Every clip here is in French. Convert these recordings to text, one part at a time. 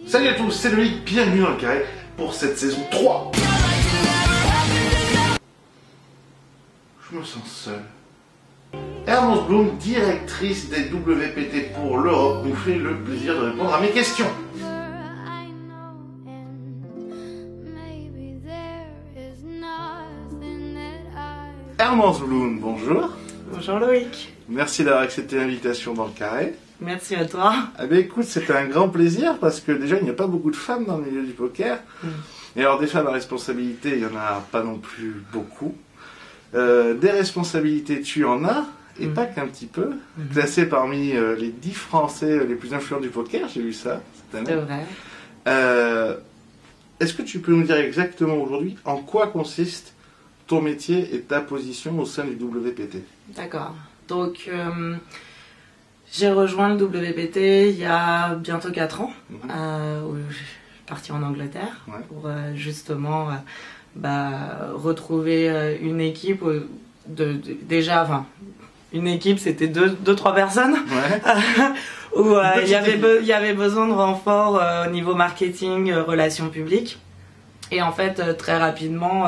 Salut à tous, c'est Loïc, bienvenue dans le carré pour cette saison 3. Je me sens seul. Hermance Bloom, directrice des WPT pour l'Europe, nous fait le plaisir de répondre à mes questions. Hermance Bloom, bonjour. Bonjour Loïc. Merci d'avoir accepté l'invitation dans le carré. Merci à toi. Eh bien écoute, c'était un grand plaisir parce que déjà il n'y a pas beaucoup de femmes dans le milieu du poker. Et alors des femmes à responsabilité, il n'y en a pas non plus beaucoup. Des responsabilités, tu en as, et pas qu'un petit peu. Classé parmi les 10 Français les plus influents du poker, j'ai lu ça cette année. C'est vrai. Est-ce que tu peux nous dire exactement aujourd'hui en quoi consiste ton métier et ta position au sein du WPT? D'accord. Donc, j'ai rejoint le WPT il y a bientôt 4 ans, où je suis partie en Angleterre pour justement retrouver une équipe une équipe, c'était 2-3 personnes, où il y avait besoin de renfort au niveau marketing, relations publiques. Et en fait, très rapidement,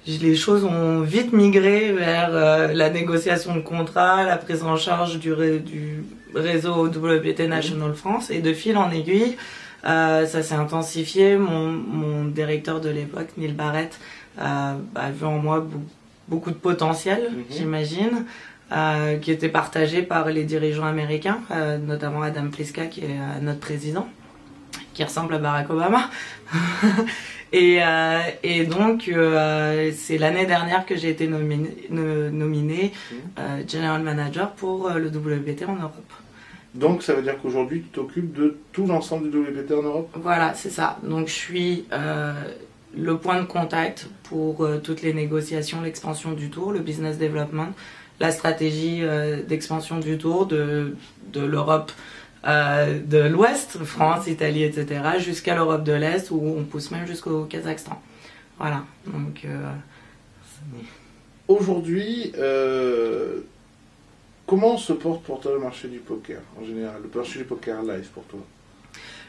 les choses ont vite migré vers la négociation de contrats, la prise en charge du réseau WPT National France. Et de fil en aiguille, ça s'est intensifié. Mon directeur de l'époque, Neil Barrett, a vu en moi beaucoup de potentiel, j'imagine, qui était partagé par les dirigeants américains, notamment Adam Pliska, qui est notre président, qui ressemble à Barack Obama. Et donc, c'est l'année dernière que j'ai été nominé General Manager pour le WPT en Europe. Donc, ça veut dire qu'aujourd'hui, tu t'occupes de tout l'ensemble du WPT en Europe? Voilà, c'est ça. Donc, je suis le point de contact pour toutes les négociations, l'expansion du tour, le business development, la stratégie d'expansion du tour de l'Europe de l'Ouest, France, Italie, etc., jusqu'à l'Europe de l'Est, où on pousse même jusqu'au Kazakhstan. Voilà. Donc, aujourd'hui, comment se porte pour toi le marché du poker, en général, le marché du poker live pour toi?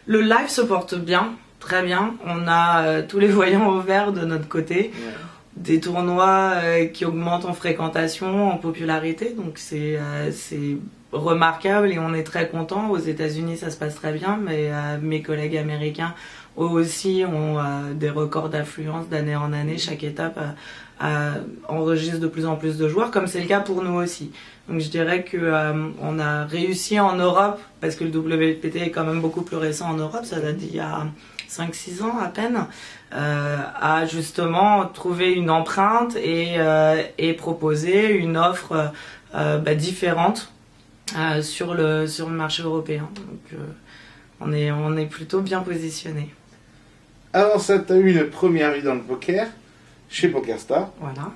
Le live se porte bien, très bien. On a tous les voyants au vert de notre côté. Des tournois qui augmentent en fréquentation, en popularité, donc c'est remarquable et on est très content. Aux États-Unis, ça se passe très bien, mais mes collègues américains eux aussi ont des records d'affluence d'année en année. Chaque étape enregistre de plus en plus de joueurs, comme c'est le cas pour nous aussi. Donc je dirais que on a réussi en Europe, parce que le WPT est quand même beaucoup plus récent en Europe, ça date d'il y a 5-6 ans à peine, à justement trouver une empreinte et proposer une offre différente sur le marché européen. Donc on est plutôt bien positionné. Avant ça, tu as eu une première vie dans le poker chez PokerStars. Voilà.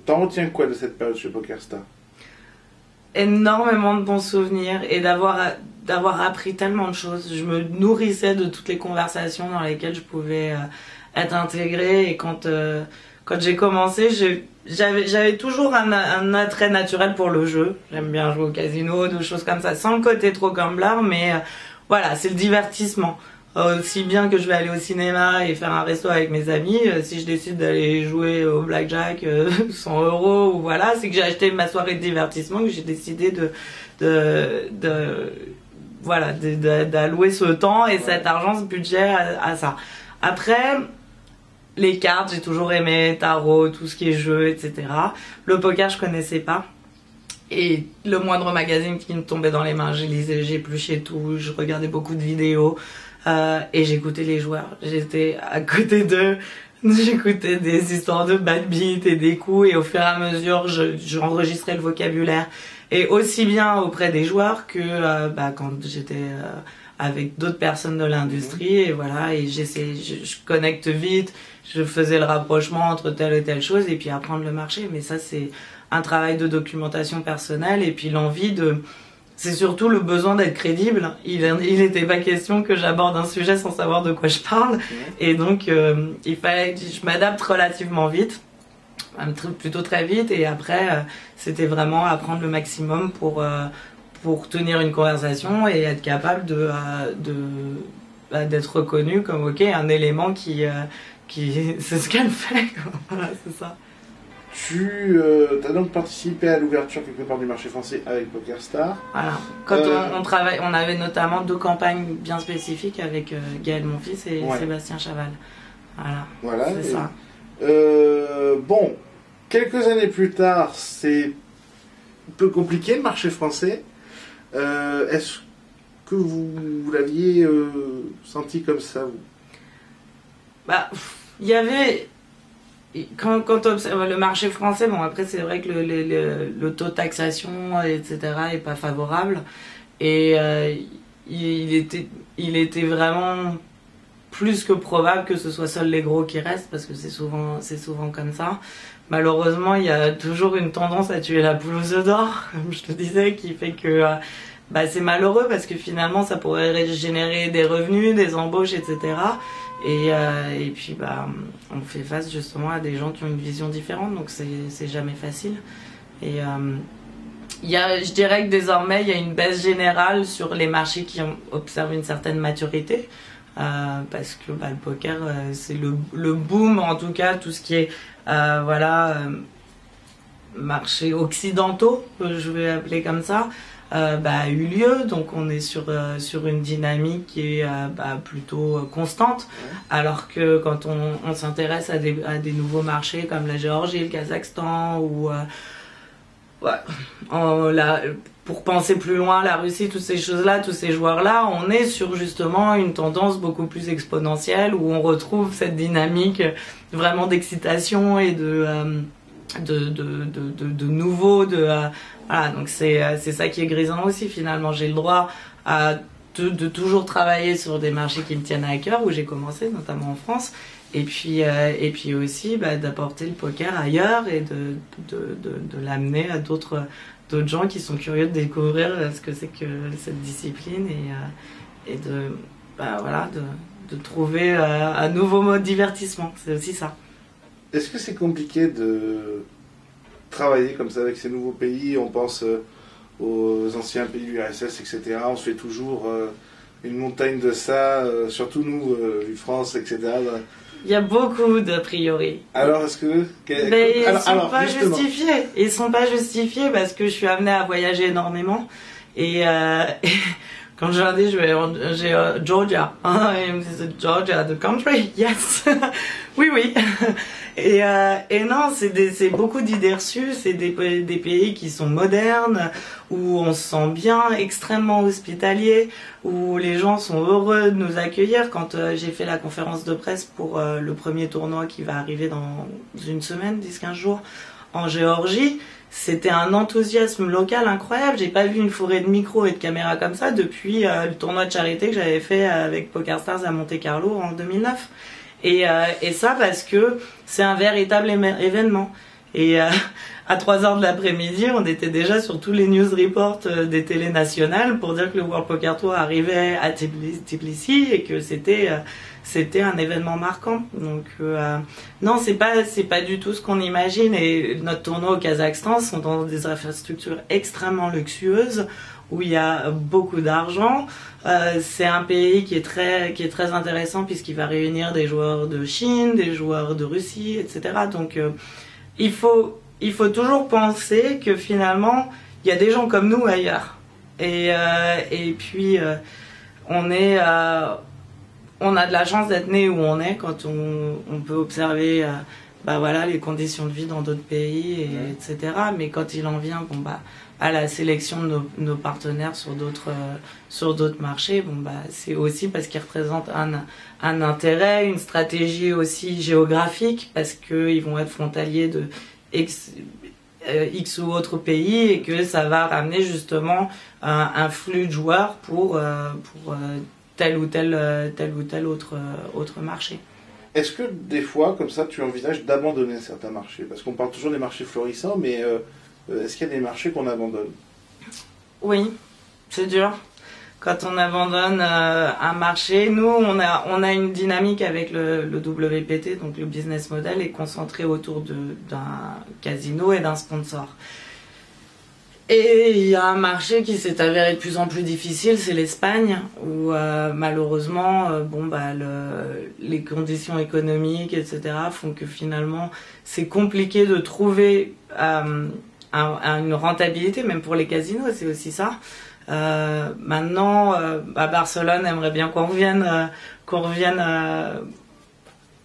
T'en retiens quoi de cette période chez PokerStars? Énormément de bons souvenirs et d'avoir appris tellement de choses. Je me nourrissais de toutes les conversations dans lesquelles je pouvais être intégrée. Et quand j'ai commencé, j'avais toujours un attrait naturel pour le jeu. J'aime bien jouer au casino, des choses comme ça, sans le côté trop gambler, mais voilà, c'est le divertissement. Aussi bien que je vais aller au cinéma et faire un resto avec mes amis, si je décide d'aller jouer au blackjack 100 €, ou voilà, c'est que j'ai acheté ma soirée de divertissement, que j'ai décidé d'allouer ce temps et cet argent, ce budget à ça. Après, les cartes, j'ai toujours aimé, tarot, tout ce qui est jeu, etc. Le poker, je connaissais pas. Et le moindre magazine qui me tombait dans les mains, je lisais, j'épluchais tout, je regardais beaucoup de vidéos. Et j'écoutais les joueurs, j'étais à côté d'eux, j'écoutais des histoires de bad beat et des coups, et au fur et à mesure j'enregistrais le vocabulaire, et aussi bien auprès des joueurs que quand j'étais avec d'autres personnes de l'industrie, et voilà, et je connecte vite, je faisais le rapprochement entre telle et telle chose, et puis apprendre le marché. Mais ça, c'est un travail de documentation personnelle, et puis l'envie c'est surtout le besoin d'être crédible. Il n'était pas question que j'aborde un sujet sans savoir de quoi je parle. Et donc, il fallait que je m'adapte relativement vite, plutôt très vite. Et après, c'était vraiment apprendre le maximum pour pour tenir une conversation et être capable d'être reconnu comme ok, un élément qui c'est ce qu'elle fait, quoi. Voilà, c'est ça. Tu as donc participé à l'ouverture quelque part du marché français avec PokerStars. Voilà. Quand on avait notamment 2 campagnes bien spécifiques avec Gaël Monfils et Sébastien Chaval. Voilà, c'est ça. Bon, quelques années plus tard, c'est un peu compliqué le marché français. Est-ce que vous l'aviez senti comme ça, vous? Bah, il y avait... Quand on observe le marché français, bon après c'est vrai que le taux de taxation, etc. est pas favorable. Et il était vraiment plus que probable que ce soit seuls les gros qui restent, parce que c'est souvent comme ça. Malheureusement, il y a toujours une tendance à tuer la poule aux œufs d'or, comme je te disais, qui fait que c'est malheureux, parce que finalement ça pourrait générer des revenus, des embauches, etc. Et puis on fait face justement à des gens qui ont une vision différente, donc c'est jamais facile. Et je dirais que désormais il y a une baisse générale sur les marchés qui observent une certaine maturité, parce que le poker c'est le boom, en tout cas tout ce qui est marchés occidentaux, je vais appeler comme ça, a eu lieu. Donc on est sur une dynamique qui est plutôt constante, alors que quand on s'intéresse à des nouveaux marchés comme la Géorgie, le Kazakhstan ou pour penser plus loin, la Russie, toutes ces choses-là, tous ces joueurs-là, on est sur justement une tendance beaucoup plus exponentielle, où on retrouve cette dynamique vraiment d'excitation et de nouveau, voilà, donc c'est ça qui est grisant aussi. Finalement, j'ai le droit de toujours travailler sur des marchés qui me tiennent à cœur, où j'ai commencé, notamment en France, et puis aussi d'apporter le poker ailleurs et de l'amener à d'autres gens qui sont curieux de découvrir ce que c'est que cette discipline, et de trouver un nouveau mode de divertissement. C'est aussi ça. Est-ce que c'est compliqué de travailler comme ça avec ces nouveaux pays? On pense aux anciens pays du URSS, etc. On se fait toujours une montagne de ça, surtout nous, France, etc. Il y a beaucoup d'a priori. Alors, est-ce que... Mais ils sont pas justifiés. Ils sont pas justifiés parce que je suis amenée à voyager énormément. Et quand je leur dis, j'ai Georgia. Ils me disent, Georgia, the country? Yes. Oui. Et non, c'est beaucoup d'idées reçues. C'est des pays qui sont modernes, où on se sent bien, extrêmement hospitalier, où les gens sont heureux de nous accueillir. Quand j'ai fait la conférence de presse pour le premier tournoi qui va arriver dans une semaine, 10-15 jours, en Géorgie, c'était un enthousiasme local incroyable. J'ai pas vu une forêt de micros et de caméras comme ça depuis le tournoi de charité que j'avais fait avec PokerStars à Monte-Carlo en 2009. Et ça parce que c'est un véritable événement. Et à 3h de l'après-midi, on était déjà sur tous les news reports des télés nationales pour dire que le World Poker Tour arrivait à Tbilissi et que c'était un événement marquant. Donc non, c'est pas du tout ce qu'on imagine. Et notre tournoi au Kazakhstan sont dans des infrastructures extrêmement luxueuses, où il y a beaucoup d'argent. C'est un pays qui est très intéressant, puisqu'il va réunir des joueurs de Chine, des joueurs de Russie, etc. Donc il faut toujours penser que finalement il y a des gens comme nous ailleurs. Et puis on a de la chance d'être né où on est, quand on peut observer les conditions de vie dans d'autres pays, etc. Mais quand il en vient à la sélection de nos partenaires sur d'autres marchés, c'est aussi parce qu'ils représentent un intérêt, une stratégie aussi géographique, parce qu'ils vont être frontaliers de X ou autre pays, et que ça va ramener justement un flux de joueurs pour tel ou tel autre marché. Est-ce que des fois, comme ça, tu envisages d'abandonner certains marchés? Parce qu'on parle toujours des marchés florissants, mais est-ce qu'il y a des marchés qu'on abandonne? Oui, c'est dur. Quand on abandonne un marché, nous, on a une dynamique avec le WPT, donc le business model est concentré autour d'un casino et d'un sponsor. Et il y a un marché qui s'est avéré de plus en plus difficile, c'est l'Espagne, où malheureusement, les conditions économiques, etc., font que finalement, c'est compliqué de trouver une rentabilité, même pour les casinos, c'est aussi ça. Maintenant, Barcelone aimerait bien qu'on revienne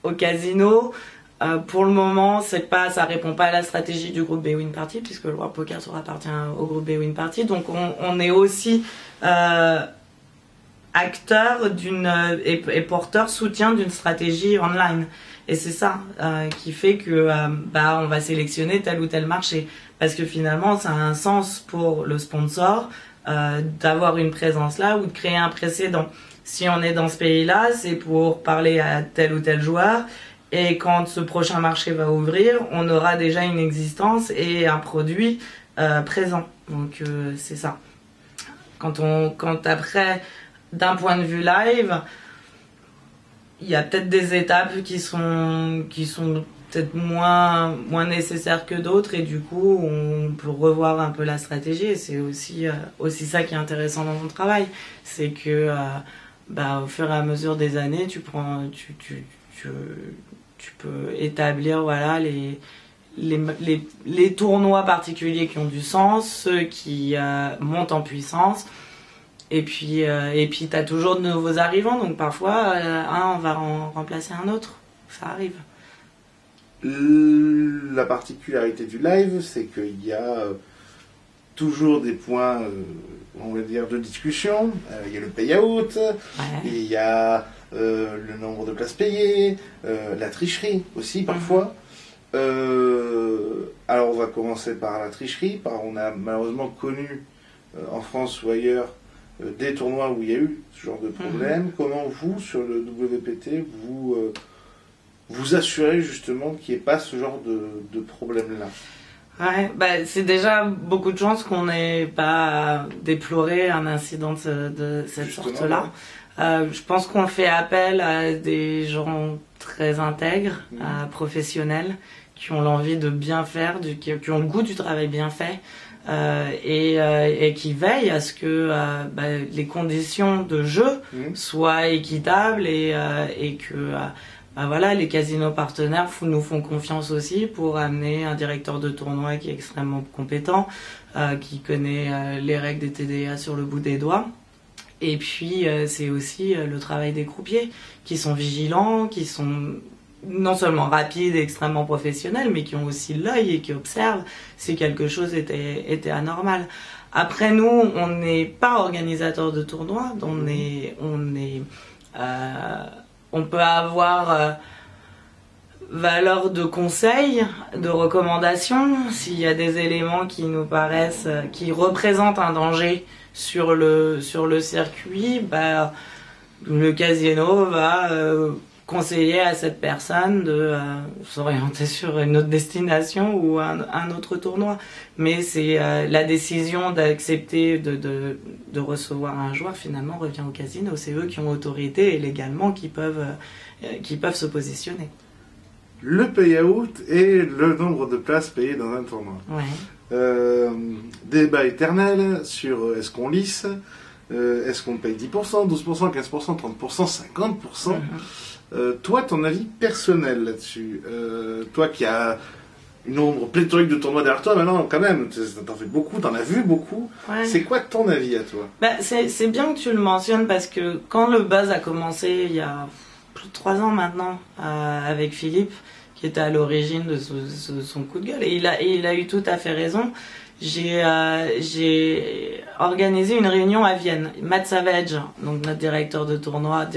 au casino. Pour le moment, ça répond pas à la stratégie du groupe bwin Party, puisque le World Poker Tour appartient au groupe bwin Party. Donc, on est aussi acteur et porteur soutien d'une stratégie online. Et c'est ça qui fait que on va sélectionner tel ou tel marché, parce que finalement, ça a un sens pour le sponsor d'avoir une présence là ou de créer un précédent. Si on est dans ce pays-là, c'est pour parler à tel ou tel joueur. Et quand ce prochain marché va ouvrir, on aura déjà une existence et un produit présent. Donc c'est ça. Quand après, d'un point de vue live, il y a peut-être des étapes qui sont peut-être moins nécessaires que d'autres, et du coup on peut revoir un peu la stratégie. Et c'est aussi ça qui est intéressant dans mon travail, c'est que au fur et à mesure des années, tu peux établir les tournois particuliers qui ont du sens, ceux qui montent en puissance, et puis t'as toujours de nouveaux arrivants, donc parfois on va en remplacer un autre, ça arrive. La particularité du live, c'est qu'il y a toujours des points, on va dire, de discussion. Il y a le payout, il y a le nombre de places payées, la tricherie aussi parfois. Alors on va commencer par la tricherie. On a malheureusement connu en France ou ailleurs des tournois où il y a eu ce genre de problème. Comment vous, sur le WPT, vous assurez justement qu'il n'y ait pas ce genre de problème-là? Ouais, c'est déjà beaucoup de chance qu'on n'ait pas déploré un incident de cette sorte-là. Je pense qu'on fait appel à des gens très intègres, professionnels, qui ont l'envie de bien faire, qui ont le goût du travail bien fait, et qui veillent à ce que les conditions de jeu soient équitables, et que les casinos partenaires nous font confiance aussi pour amener un directeur de tournoi qui est extrêmement compétent, qui connaît les règles des TDA sur le bout des doigts. Et puis c'est aussi le travail des croupiers, qui sont vigilants, qui sont non seulement rapides et extrêmement professionnels, mais qui ont aussi l'œil et qui observent si quelque chose était anormal. Après, nous, on n'est pas organisateur de tournois, on peut avoir valeur de conseil, de recommandation, s'il y a des éléments qui nous paraissent, qui représentent un danger sur le circuit, le casino va conseiller à cette personne de s'orienter sur une autre destination ou un autre tournoi. Mais c'est la décision d'accepter de recevoir un joueur, finalement, revient au casino. C'est eux qui ont autorité et légalement qui peuvent se positionner. Le payout et le nombre de places payées dans un tournoi. Ouais. Débat éternel sur est-ce qu'on lisse, est-ce qu'on paye 10%, 12%, 15%, 30%, 50%. Toi, ton avis personnel là-dessus, toi qui as une nombre pléthorique de tournois derrière toi, maintenant quand même, t'en fais beaucoup, t'en as vu beaucoup, c'est quoi ton avis à toi? C'est bien que tu le mentionnes, parce que quand le buzz a commencé il y a plus de 3 ans maintenant, avec Philippe, qui était à l'origine de son coup de gueule, et il a eu tout à fait raison. J'ai organisé une réunion à Vienne. Matt Savage, donc notre directeur de tournoi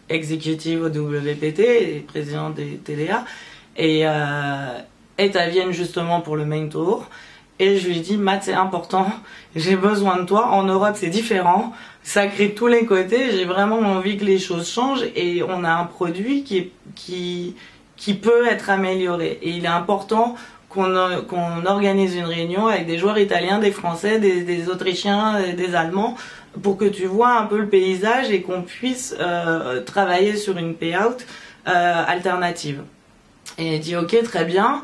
exécutif au WPT et président des TDA, est à Vienne justement pour le main tour. Et je lui ai dit, Matt, c'est important, j'ai besoin de toi. En Europe, c'est différent, ça crie de tous les côtés. J'ai vraiment envie que les choses changent, et on a un produit qui peut être amélioré. Et il est important qu'on organise une réunion avec des joueurs italiens, des Français, des Autrichiens, des Allemands, pour que tu vois un peu le paysage et qu'on puisse travailler sur une payout alternative. Et il dit ok, très bien.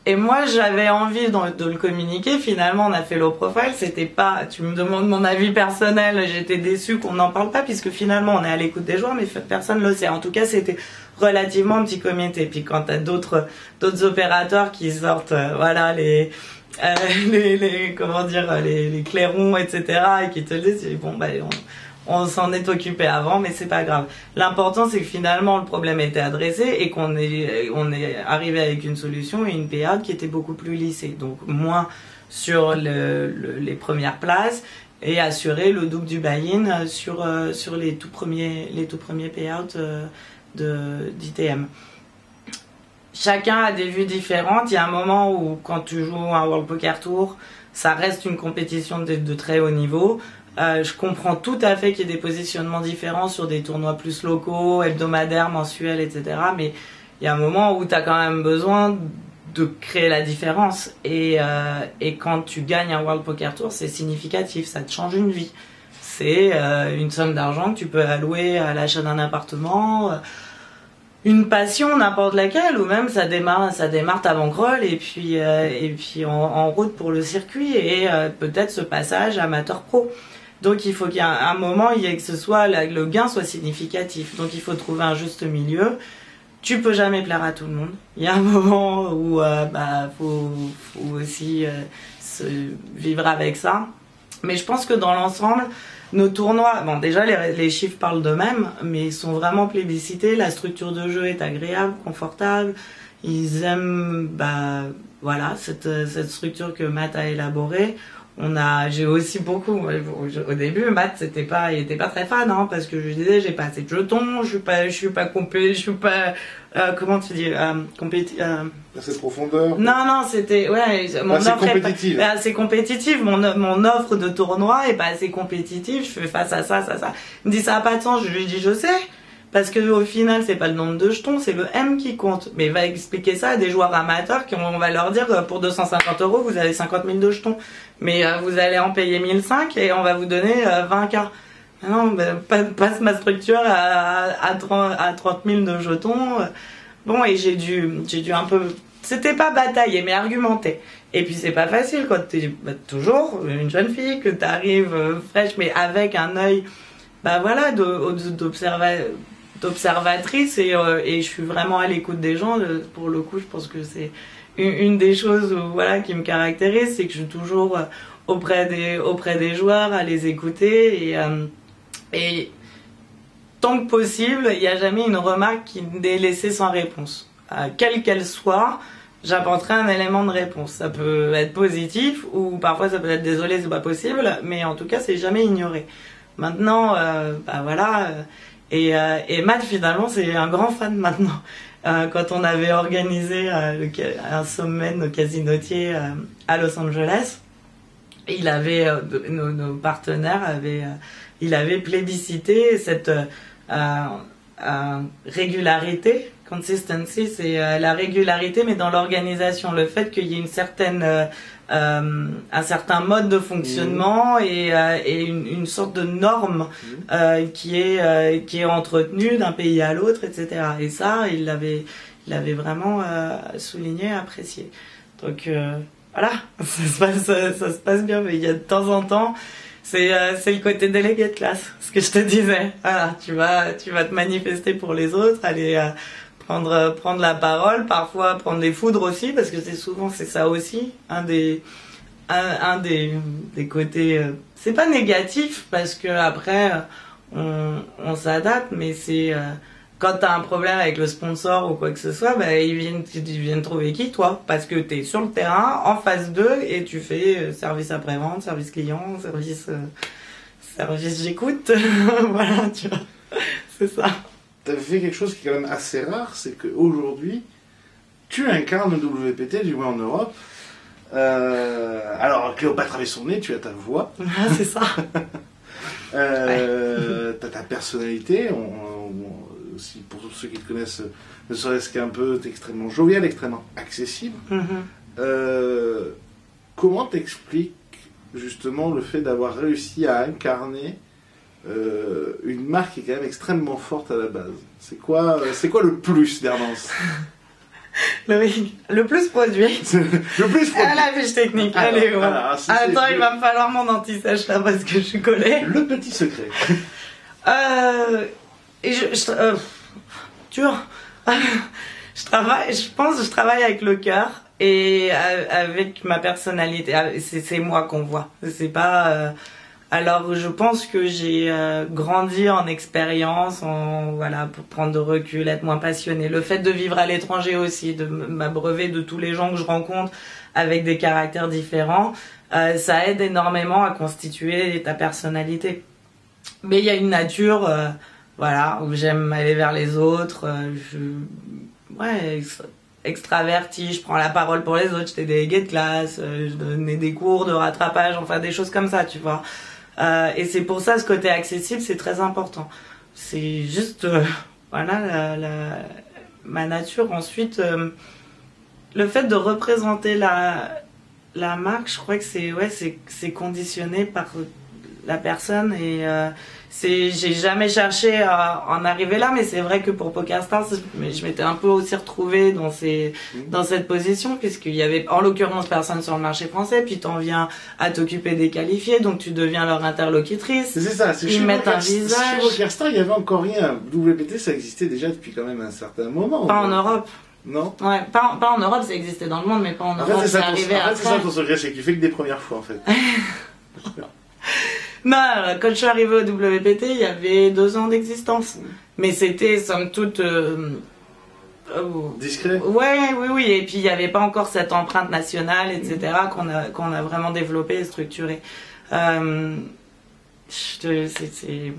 Et moi, j'avais envie de le communiquer. Finalement, on a fait low profile. C'était pas, tu me demandes mon avis personnel. J'étais déçue qu'on n'en parle pas puisque finalement, on est à l'écoute des joueurs, mais personne le sait. En tout cas, c'était relativement un petit comité. Puis quand t'as d'autres opérateurs qui sortent, voilà, comment dire, les clairons, etc., et qui te le disent, bon, bah, on s'en est occupé avant, mais c'est pas grave. L'important, c'est que finalement, le problème était adressé et on est arrivé avec une solution et une payout qui était beaucoup plus lissée. Donc, moins sur les premières places et assurer le double du buy-in sur les tout premiers payouts d'ITM. Chacun a des vues différentes. Il y a un moment où, quand tu joues un World Poker Tour, ça reste une compétition de très haut niveau. Je comprends tout à fait qu'il y ait des positionnements différents sur des tournois plus locaux, hebdomadaires, mensuels, etc. Mais il y a un moment où tu as quand même besoin de créer la différence. Et quand tu gagnes un World Poker Tour, c'est significatif, ça te change une vie. C'est une somme d'argent que tu peux allouer à l'achat d'un appartement, une passion, n'importe laquelle, ou même ça démarre ta bankroll et puis en route pour le circuit et peut-être ce passage amateur pro. Donc il faut qu'il y ait un moment, le gain soit significatif. Donc il faut trouver un juste milieu. Tu peux jamais plaire à tout le monde. Il y a un moment où faut aussi se vivre avec ça. Mais je pense que dans l'ensemble, nos tournois, bon déjà les chiffres parlent d'eux-mêmes, mais ils sont vraiment plébiscités. La structure de jeu est agréable, confortable. Ils aiment voilà cette structure que Matt a élaborée. J'ai aussi beaucoup, au début, Matt, il était pas très fan, hein, parce que je lui disais, j'ai pas assez de jetons, je suis pas comment tu dis, assez de profondeur. Non, c'était, ouais, mon offre est pas assez compétitive, mon offre de tournoi est pas assez compétitive, je fais face à ça. Il me dit, ça a pas de sens, je lui dis, je sais. Parce que au final, c'est pas le nombre de jetons, c'est le M qui compte. Mais va expliquer ça à des joueurs amateurs on va leur dire, pour 250 €, vous avez 50 000 de jetons. Mais vous allez en payer 1005 et on va vous donner 20K. Non, passe ma structure à 30 000 de jetons. Bon, et j'ai dû un peu, c'était pas batailler, mais argumenter. Et puis c'est pas facile quand t'es toujours une jeune fille, que t'arrives fraîche, mais avec un œil, voilà, d'observatrice et je suis vraiment à l'écoute des gens. Pour le coup, je pense que c'est une des choses voilà qui me caractérise, c'est que je suis toujours auprès des joueurs, à les écouter et tant que possible, il n'y a jamais une remarque qui est laissée sans réponse. Quelle qu'elle soit, j'apporterai un élément de réponse. Ça peut être positif ou parfois ça peut être désolé, c'est pas possible, mais en tout cas, c'est jamais ignoré. Maintenant, voilà. Et Matt, finalement, c'est un grand fan maintenant. Quand on avait organisé un sommet de nos casinotiers à Los Angeles, il avait nos partenaires il avait plébiscité cette régularité. Consistency, c'est la régularité, mais dans l'organisation, le fait qu'il y ait un certain mode de fonctionnement et une sorte de norme qui est entretenue d'un pays à l'autre, etc. Et ça, il l'avait vraiment souligné, apprécié. Donc voilà, ça se passe bien, mais il y a de temps en temps, c'est le côté délégué de classe, ce que je te disais. Voilà, tu vas te manifester pour les autres, aller prendre la parole, parfois prendre les foudres aussi, parce que c'est ça aussi, un des côtés, c'est pas négatif, parce que après, on s'adapte, mais c'est, quand t'as un problème avec le sponsor ou quoi que ce soit, ils viennent trouver qui, toi? Parce que t'es sur le terrain, en phase 2, et tu fais service après-vente, service client, service j'écoute, voilà, tu vois, c'est ça. Tu as fait quelque chose qui est quand même assez rare, c'est qu'aujourd'hui, tu incarnes le WPT, du moins en Europe. Alors, Cléopâtre avait son nez, tu as ta voix. Ah, c'est ça. Tu as ta personnalité. Aussi, pour ceux qui te connaissent, ne serait-ce qu'un peu, t'es extrêmement jovial, extrêmement accessible. Comment t'expliques justement le fait d'avoir réussi à incarner une marque qui est quand même extrêmement forte à la base? C'est quoi le plus d'Hermance? Le plus produit. Le plus produit. À la fiche technique. Allez, bon. Attends, il va me falloir mon anti-sèche là parce que je suis collée. Le petit secret. Et tu vois, je pense que je travaille avec le cœur et avec ma personnalité. C'est moi qu'on voit. C'est pas. Alors, je pense que j'ai grandi en expérience, voilà, pour prendre de recul, être moins passionnée. Le fait de vivre à l'étranger aussi, de m'abreuver de tous les gens que je rencontre avec des caractères différents, ça aide énormément à constituer ta personnalité. Mais il y a une nature, voilà, où j'aime aller vers les autres. Extravertie, je prends la parole pour les autres. J'étais déléguée de classe, je donnais des cours de rattrapage, enfin des choses comme ça, tu vois. Et c'est pour ça, ce côté accessible, c'est très important. C'est juste, voilà, ma nature. Ensuite, le fait de représenter la marque, je crois que c'est conditionné par la personne et j'ai jamais cherché à en arriver là, mais c'est vrai que pour PokerStars, je m'étais un peu aussi retrouvée dans cette position, puisqu'il y avait en l'occurrence personne sur le marché français, puis t'en viens à t'occuper des qualifiés, donc tu deviens leur interlocutrice. C'est ça, ils mettent un visage. Chez PokerStars, il y avait encore rien. WPT, ça existait déjà depuis quand même un certain moment. Pas en Europe. Non. Ouais, pas en Europe, ça existait dans le monde, mais pas en Europe. C'est arrivé après. C'est ça ton secret, c'est qu'il fait que des premières fois en fait. Non, quand je suis arrivée au WPT, il y avait 2 ans d'existence. Mais c'était, somme toute... discret. Oui. Et puis, il n'y avait pas encore cette empreinte nationale, etc., qu'on a vraiment développée et structurée. C'est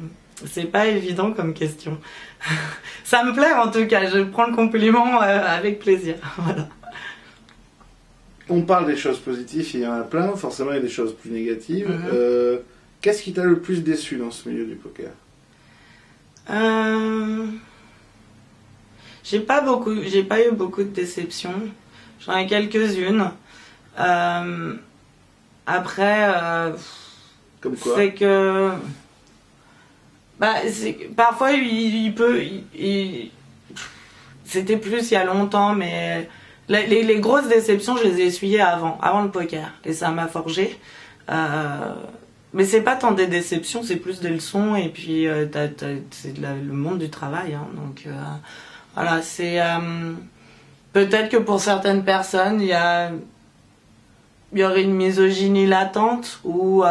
pas évident comme question. Ça me plaît, en tout cas. Je prends le compliment avec plaisir. Voilà. On parle des choses positives, il y en a plein. Forcément, il y a des choses plus négatives. Qu'est-ce qui t'a le plus déçu dans ce milieu du poker? J'ai pas eu beaucoup de déceptions. J'en ai quelques-unes. Après, comme quoi? c'est que parfois c'était plus il y a longtemps, mais les grosses déceptions, je les ai essuyées avant le poker, et ça m'a forgé. Mais c'est pas tant des déceptions, c'est plus des leçons, et puis c'est le monde du travail, hein, donc voilà, c'est peut-être que pour certaines personnes il y aurait une misogynie latente, ou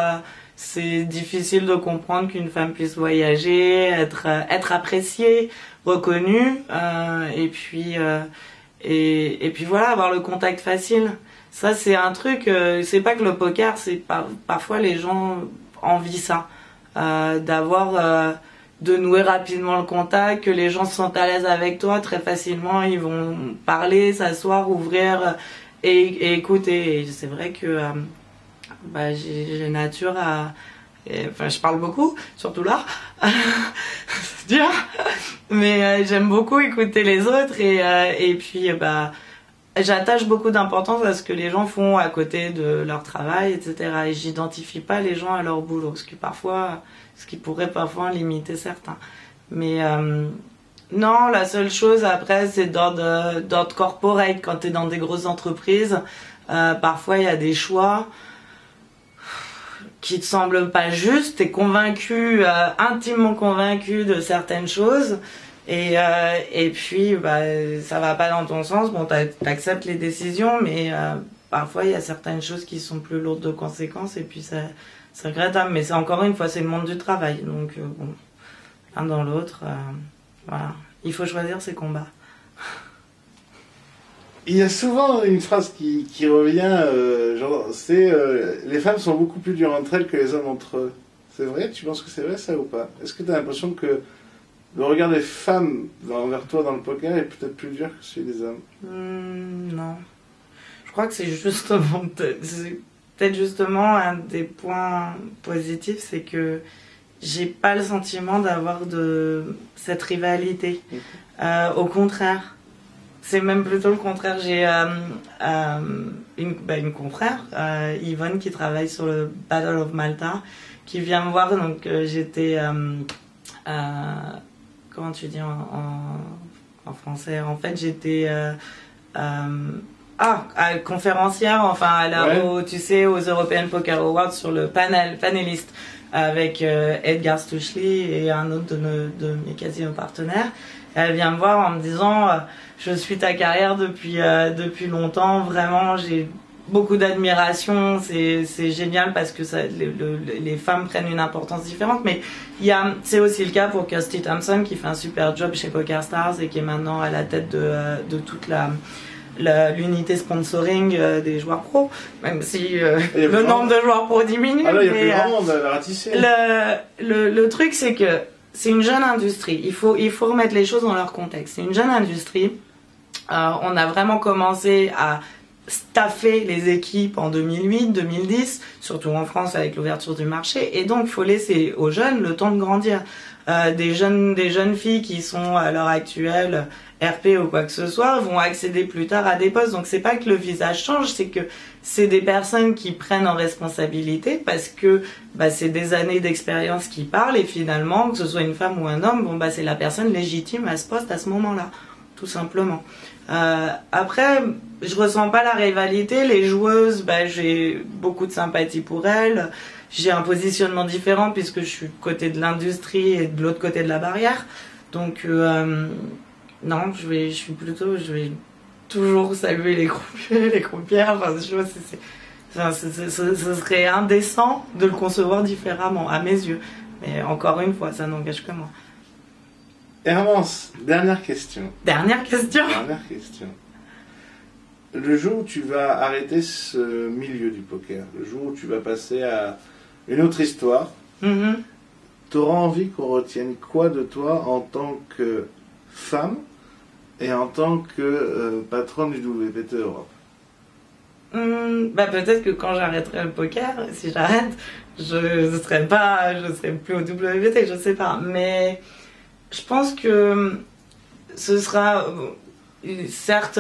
c'est difficile de comprendre qu'une femme puisse voyager, être appréciée, reconnue, et puis voilà, avoir le contact facile. Ça, c'est un truc, c'est pas que le poker, parfois les gens envient ça, de nouer rapidement le contact, que les gens se sentent à l'aise avec toi très facilement, ils vont parler, s'asseoir, ouvrir et écouter. Et c'est vrai que j'ai nature à... Enfin, je parle beaucoup, surtout là, c'est dur, mais j'aime beaucoup écouter les autres, et puis j'attache beaucoup d'importance à ce que les gens font à côté de leur travail, etc. Et j'identifie pas les gens à leur boulot, ce qui pourrait parfois limiter certains. Mais non, la seule chose après, c'est d'ordre corporate. Quand tu es dans des grosses entreprises, parfois il y a des choix qui te semblent pas justes. T'es convaincu, intimement convaincu de certaines choses. Et puis, ça va pas dans ton sens. Bon, t'acceptes les décisions, mais parfois il y a certaines choses qui sont plus lourdes de conséquences, et puis c'est regrettable. Mais c'est encore une fois, c'est le monde du travail. Donc, bon, l'un dans l'autre, voilà. Il faut choisir ses combats. Il y a souvent une phrase qui revient, c'est les femmes sont beaucoup plus dures entre elles que les hommes entre eux. C'est vrai? Tu penses que c'est vrai, ça, ou pas? Est-ce que tu as l'impression que le regard des femmes envers toi dans le poker est peut-être plus dur que celui des hommes? Non. Je crois que c'est peut-être justement un des points positifs, c'est que j'ai pas le sentiment d'avoir cette rivalité. Au contraire. C'est même plutôt le contraire. J'ai une confrère, Yvonne, qui travaille sur le Battle of Malta, qui vient me voir. Donc j'étais... comment tu dis en français? En fait, j'étais conférencière, enfin, Ouais. tu sais, aux European Poker Awards sur le panéliste avec Edgar Stuchley et un autre de mes casinos partenaires. Elle vient me voir en me disant je suis ta carrière depuis longtemps, vraiment j'ai beaucoup d'admiration, c'est génial parce que les femmes prennent une importance différente, mais c'est aussi le cas pour Kirsty Thompson qui fait un super job chez PokerStars et qui est maintenant à la tête de toute l'unité sponsoring des joueurs pro, même si le nombre de joueurs pro diminue. Ah là, il y a plus grand monde à la ratisser. Le truc, c'est que c'est une jeune industrie. Il faut remettre les choses dans leur contexte. C'est une jeune industrie. On a vraiment commencé à staffer les équipes en 2008, 2010, surtout en France avec l'ouverture du marché. Et donc, il faut laisser aux jeunes le temps de grandir. Des jeunes filles qui sont à l'heure actuelle RP ou quoi que ce soit vont accéder plus tard à des postes. Donc c'est pas que le visage change, c'est que c'est des personnes qui prennent en responsabilité parce que c'est des années d'expérience qui parlent et finalement, que ce soit une femme ou un homme, c'est la personne légitime à ce poste à ce moment-là, tout simplement. Après, je ressens pas la rivalité. Les joueuses, j'ai beaucoup de sympathie pour elles. J'ai un positionnement différent puisque je suis du côté de l'industrie et de l'autre côté de la barrière. Donc, non, je vais toujours saluer les croupiers, les croupières. Enfin, ce serait indécent de le concevoir différemment, à mes yeux. Mais encore une fois, ça n'engage que moi. Hermance, dernière question. Dernière question. Le jour où tu vas arrêter ce milieu du poker, le jour où tu vas passer à une autre histoire, t'auras envie qu'on retienne quoi de toi en tant que femme et en tant que patronne du WPT Europe? Peut-être que quand j'arrêterai le poker, si j'arrête, je serai plus au WPT, je sais pas. Mais je pense que ce sera certes,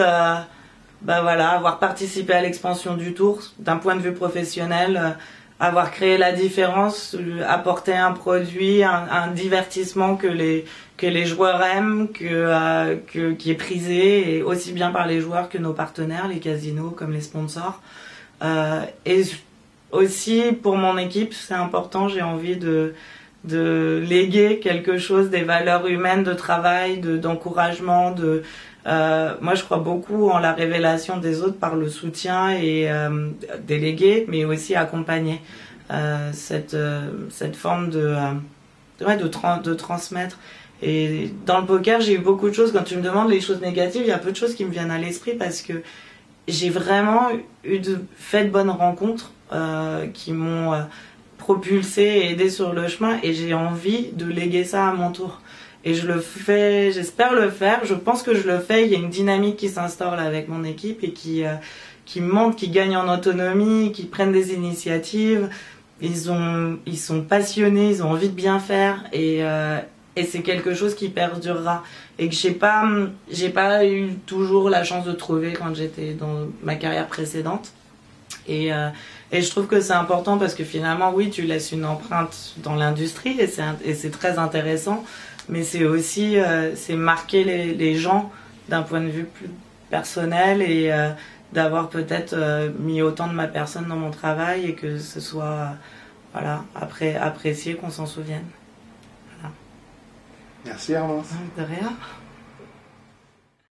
avoir participé à l'expansion du tour d'un point de vue professionnel. Avoir créé la différence, apporter un produit, un divertissement que les joueurs aiment, qui est prisé, et aussi bien par les joueurs que nos partenaires, les casinos comme les sponsors. Et aussi pour mon équipe, c'est important, j'ai envie de léguer quelque chose, des valeurs humaines de travail, d'encouragement, moi je crois beaucoup en la révélation des autres par le soutien et déléguer, mais aussi accompagner cette forme de transmettre. Et dans le poker, j'ai eu beaucoup de choses. Quand tu me demandes les choses négatives, il y a peu de choses qui me viennent à l'esprit parce que j'ai vraiment fait de bonnes rencontres qui m'ont propulsé et aidé sur le chemin, et j'ai envie de léguer ça à mon tour. Et je le fais, j'espère le faire, je pense que je le fais. Il y a une dynamique qui s'instaure là avec mon équipe et qui monte, qui gagne en autonomie, qui prennent des initiatives. Ils sont passionnés, ils ont envie de bien faire, et c'est quelque chose qui perdurera et que j'ai pas eu toujours la chance de trouver quand j'étais dans ma carrière précédente. Et je trouve que c'est important parce que finalement, oui, tu laisses une empreinte dans l'industrie et c'est très intéressant. Mais c'est aussi c'est marquer les gens d'un point de vue plus personnel et d'avoir peut-être mis autant de ma personne dans mon travail et que ce soit apprécié, qu'on s'en souvienne. Voilà. Merci Hermance. De rien.